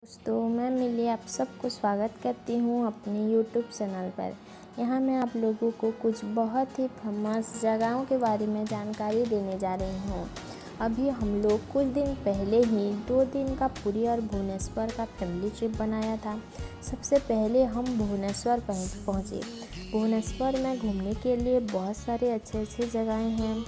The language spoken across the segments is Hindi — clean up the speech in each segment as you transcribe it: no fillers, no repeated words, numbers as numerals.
दोस्तों, मैं मिली आप सबको स्वागत करती हूँ अपने YouTube चैनल पर। यहाँ मैं आप लोगों को कुछ बहुत ही फेमस जगहों के बारे में जानकारी देने जा रही हूँ। अभी हम लोग कुछ दिन पहले ही 2 दिन का पुरी और भुवनेश्वर का फैमिली ट्रिप बनाया था। सबसे पहले हम भुवनेश्वर पहुँचे। भुवनेश्वर में घूमने के लिए बहुत सारे अच्छे जगहें हैं।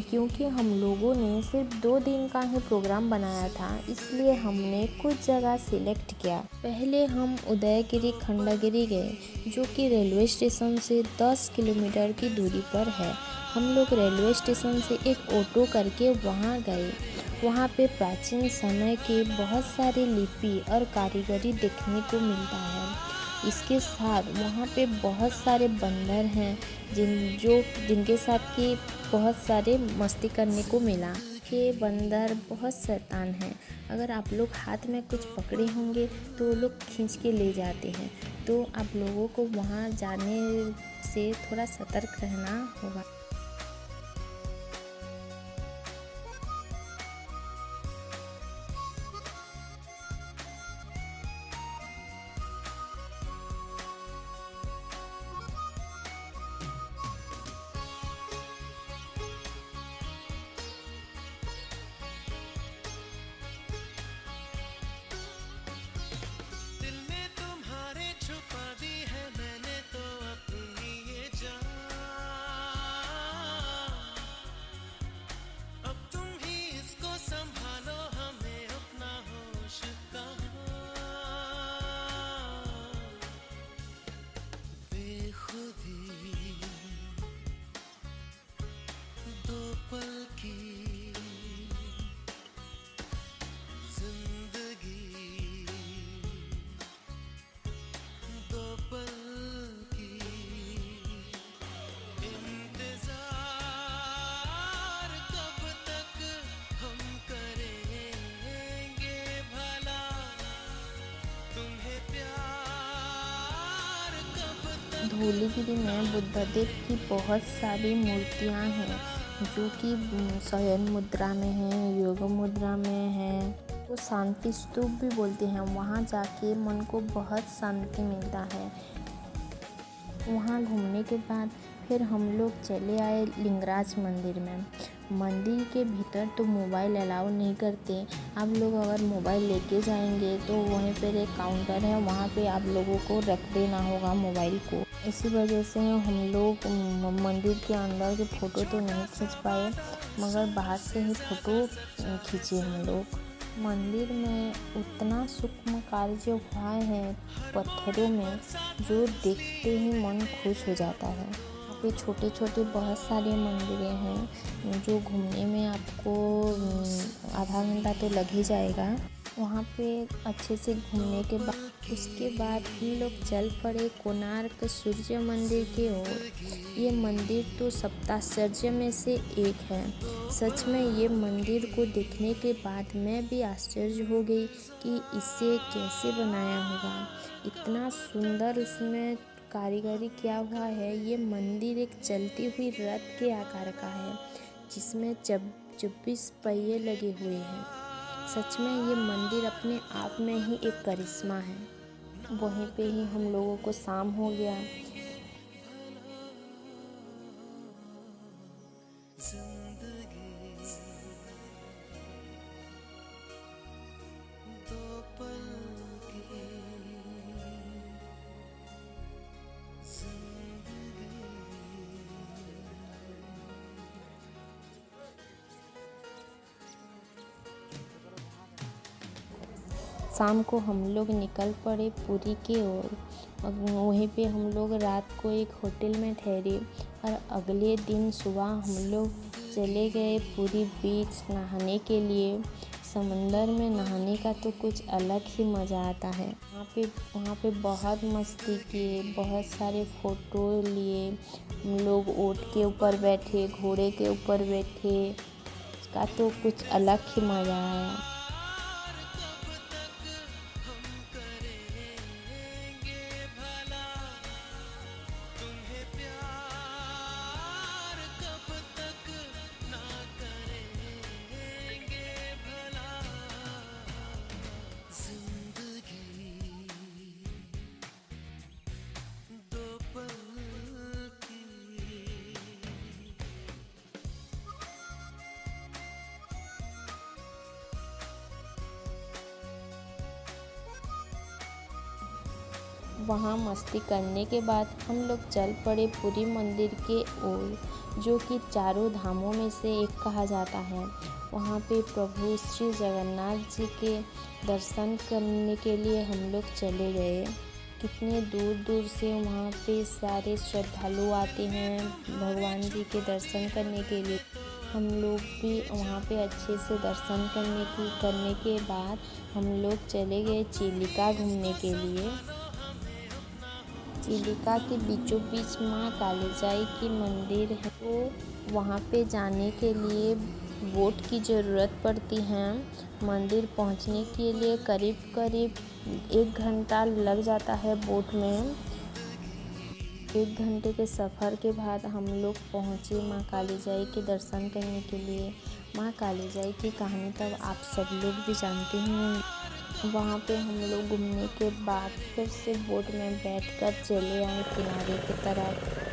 क्योंकि हम लोगों ने सिर्फ 2 दिन का ही प्रोग्राम बनाया था, इसलिए हमने कुछ जगह सिलेक्ट किया। पहले हम उदयगिरी खंडगिरी गए, जो कि रेलवे स्टेशन से 10 किलोमीटर की दूरी पर है। हम लोग रेलवे स्टेशन से एक ऑटो करके वहाँ गए। वहाँ पे प्राचीन समय के बहुत सारे लिपि और कारीगरी देखने को मिलता है। इसके साथ वहाँ पे बहुत सारे बंदर हैं जिनके साथ कि बहुत सारे मस्ती करने को मिला। ये बंदर बहुत शैतान हैं। अगर आप लोग हाथ में कुछ पकड़े होंगे तो वो लोग खींच के ले जाते हैं, तो आप लोगों को वहाँ जाने से थोड़ा सतर्क रहना होगा। धौलीगिरी में बुद्धदेव की बहुत सारी मूर्तियाँ हैं, जो कि शयन मुद्रा में हैं, योग मुद्रा में हैं। वो शांति स्तूप भी बोलते हैं। वहाँ जाके मन को बहुत शांति मिलता है। वहाँ घूमने के बाद फिर हम लोग चले आए लिंगराज मंदिर में। मंदिर के भीतर तो मोबाइल अलाउ नहीं करते। आप लोग अगर मोबाइल लेके जाएंगे तो वहीं पर एक काउंटर है, वहाँ पे आप लोगों को रख देना होगा मोबाइल को। इसी वजह से हम लोग मंदिर के अंदर के फ़ोटो तो नहीं खींच पाए, मगर बाहर से ही फ़ोटो खींचे हम लोग। मंदिर में उतना सूक्ष्म कार्य हुआ है पत्थरों में, जो देखते ही मन खुश हो जाता है। यहाँ पे छोटे बहुत सारे मंदिरें हैं, जो घूमने में आपको आधा घंटा तो लग ही जाएगा। वहाँ पे अच्छे से घूमने के बाद उसके बाद हम लोग चल पड़े कोणार्क सूर्य मंदिर की ओर। ये मंदिर तो सप्ताश्चर्य में से एक है। सच में ये मंदिर को देखने के बाद मैं भी आश्चर्य हो गई कि इसे कैसे बनाया होगा। इतना सुंदर उसमें कारीगरी किया हुआ है। ये मंदिर एक चलती हुई रथ के आकार का है, जिसमें 24 पहिए लगे हुए हैं। सच में ये मंदिर अपने आप में ही एक करिश्मा है। वहीं पे ही हम लोगों को शाम हो गया। शाम को हम लोग निकल पड़े पुरी की ओर। वहीं पे हम लोग रात को एक होटल में ठहरे और अगले दिन सुबह हम लोग चले गए पुरी बीच नहाने के लिए। समंदर में नहाने का तो कुछ अलग ही मज़ा आता है। वहाँ पे बहुत मस्ती किए, बहुत सारे फ़ोटो लिए। हम लोग ऊँट के ऊपर बैठे, घोड़े के ऊपर बैठे, इसका तो कुछ अलग ही मज़ा आया। वहाँ मस्ती करने के बाद हम लोग चल पड़े पुरी मंदिर के ओर, जो कि चारों धामों में से एक कहा जाता है। वहाँ पे प्रभु श्री जगन्नाथ जी के दर्शन करने के लिए हम लोग चले गए। कितने दूर दूर से वहाँ पे सारे श्रद्धालु आते हैं भगवान जी के दर्शन करने के लिए। हम लोग भी वहाँ पे अच्छे से दर्शन करने के बाद हम लोग चले गए चिलिका घूमने के लिए। चिलिका के बीचों बीच माँ कालीजाई की मंदिर है, तो वहाँ पे जाने के लिए बोट की ज़रूरत पड़ती है। मंदिर पहुँचने के लिए करीब 1 घंटा लग जाता है बोट में। 1 घंटे के सफ़र के बाद हम लोग पहुँचे माँ कालीजाई के दर्शन करने के लिए। माँ कालीजाई की कहानी तब आप सब लोग भी जानते ही होंगे। वहाँ पे हम लोग घूमने के बाद फिर से बोट में बैठकर चले आए किनारे की तरफ।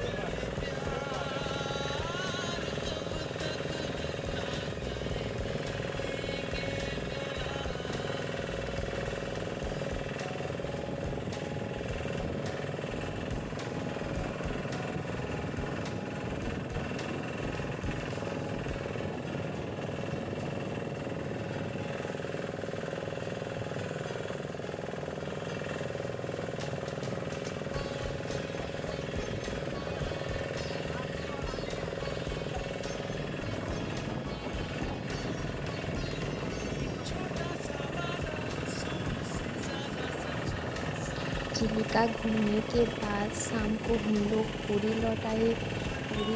चिलिका घूमने के बाद शाम को हम लोग पुरी लौट आए। पुरी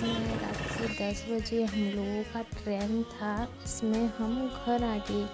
में रात के 10 बजे हम लोगों का ट्रेन था, इसमें हम घर आ गए।